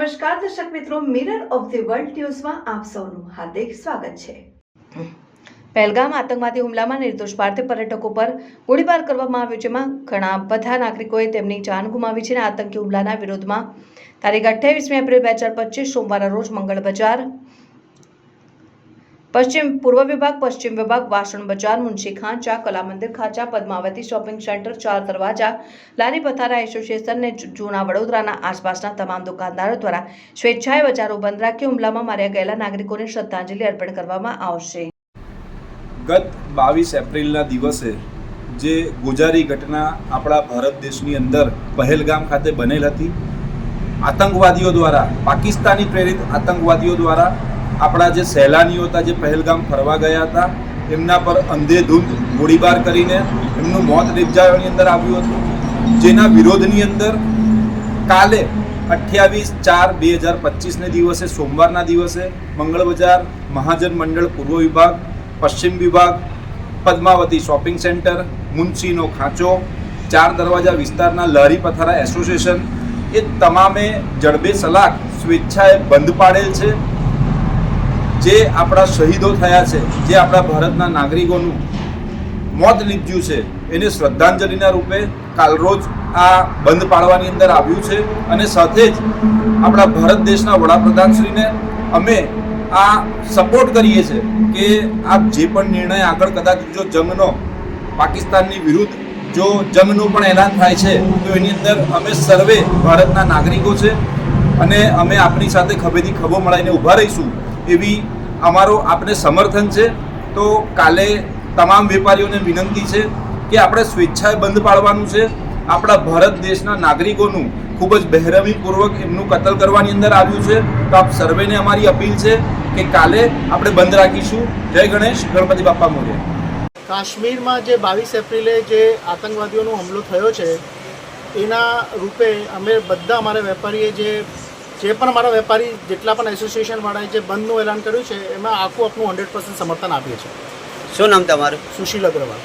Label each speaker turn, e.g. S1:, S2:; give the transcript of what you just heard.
S1: નમસ્કાર દર્શક મિત્રો, મિરર ઓફ ધી વર્લ્ડ ન્યૂઝમાં આપ સૌનું હાર્દિક સ્વાગત છે। પહેલગામ આતંકવાદી હુમલામાં નિર્દોષ ભારતીય પર્યટકો પર ગોળીબાર કરવામાં આવ્યો, જેમાં ઘણા બધા નાગરિકોએ તેમની જાન ગુમાવી છે। આતંકી હુમલાના વિરોધમાં તારીખ 28 એપ્રિલ 2025 સોમવારના રોજ મંગળ બજાર, પશ્ચિમ પૂર્વ વિભાગ, પશ્ચિમ વિભાગ, વાસણ બજાર, મુનશી ખાંચા, કલા મંદિર ખાંચા, પદ્માવતી શોપિંગ સેન્ટર, ચાર દરવાજા, લારી પથારા એસોસિએશન ને જૂના વડોદરાના આસપાસના તમામ દુકાનદારો દ્વારા સ્વેચ્છાએ બજારો બંધ રાખી હુમલામાં માર્યા ગયેલા નાગરિકોને શ્રદ્ધાંજલિ અર્પણ કરવામાં આવશે।
S2: ગત 22 એપ્રિલના દિવસે જે ગોજારી ઘટના આપણા ભારત દેશની અંદર પહેલગામ ખાતે બનેલ હતી, આતંકવાદીઓ દ્વારા, પાકિસ્તાની પ્રેરિત આતંકવાદીઓ દ્વારા આપણા જે સહેલાનીઓ હતા, જે પહેલગામ ફરવા ગયા હતા, એમના પર અંધેધૂંધ ગોળીબાર કરીને એમનું મોત નિપજાવવાની અંદર આવ્યું હતું। જેના વિરોધની અંદર કાલે 28/4/2025ને દિવસે, સોમવારના દિવસે મંગળ બજાર, મહાજન મંડળ પૂર્વ વિભાગ, પશ્ચિમ વિભાગ, પદ્માવતી શોપિંગ સેન્ટર, મુનશીનો ખાંચો, ચાર દરવાજા વિસ્તારના લારી પથારા એસોસિએશન એ તમામે જડબે સલાક સ્વેચ્છાએ બંધ પાડેલ છે। જે આપણા શહીદો થયા છે, જે આપણા ભારતના નાગરિકોનું મોત નીપજ્યું છે, એને શ્રદ્ધાંજલિના રૂપે કાલરોજ આ બંધ પાડવાની અંદર આવ્યું છે। અને સાથે જ આપણા ભારત દેશના વડાપ્રધાનશ્રીને અમે આ સપોર્ટ કરીએ છીએ કે આપ જે પણ નિર્ણય આગળ કદાચ જો જંગનો, પાકિસ્તાનની વિરુદ્ધ જો જંગનું પણ એલાન થાય છે તો એની અંદર અમે સર્વે ભારતના નાગરિકો છે અને અમે આપણી સાથે ખભેથી ખભો મળાઈને ઊભા રહીશું એવી અમારો આપને સમર્થન છે। તો કાલે તમામ વેપારીઓને વિનંતી છે કે આપણે સ્વેચ્છાએ બંધ પાડવાનું છે। આપણા ભારત દેશના નાગરિકોનું ખૂબ જ બેરહમીપૂર્વક એમનું કતલ કરવાની અંદર આવ્યું છે। તો આપ સર્વેને અમારી અપીલ છે કે કાલે આપણે બંધ રાખીશું। જય ગણેશ, ગણપતિ બાપ્પા મોર્ય।
S3: કાશ્મીરમાં જે 22 એપ્રિલે જે આતંકવાદીઓનો હુમલો થયો છે એના રૂપે અમે બધા અમારા વેપારીએ જે પણ અમારા વેપારી જેટલા પણ એસોસિએશનવાળાએ જે બંધનું એલાન કર્યું છે એમાં આખું આપણું 100% સમર્થન આપીએ છીએ।
S4: શું નામ તમારું?
S3: સુશીલ અગ્રવાલ।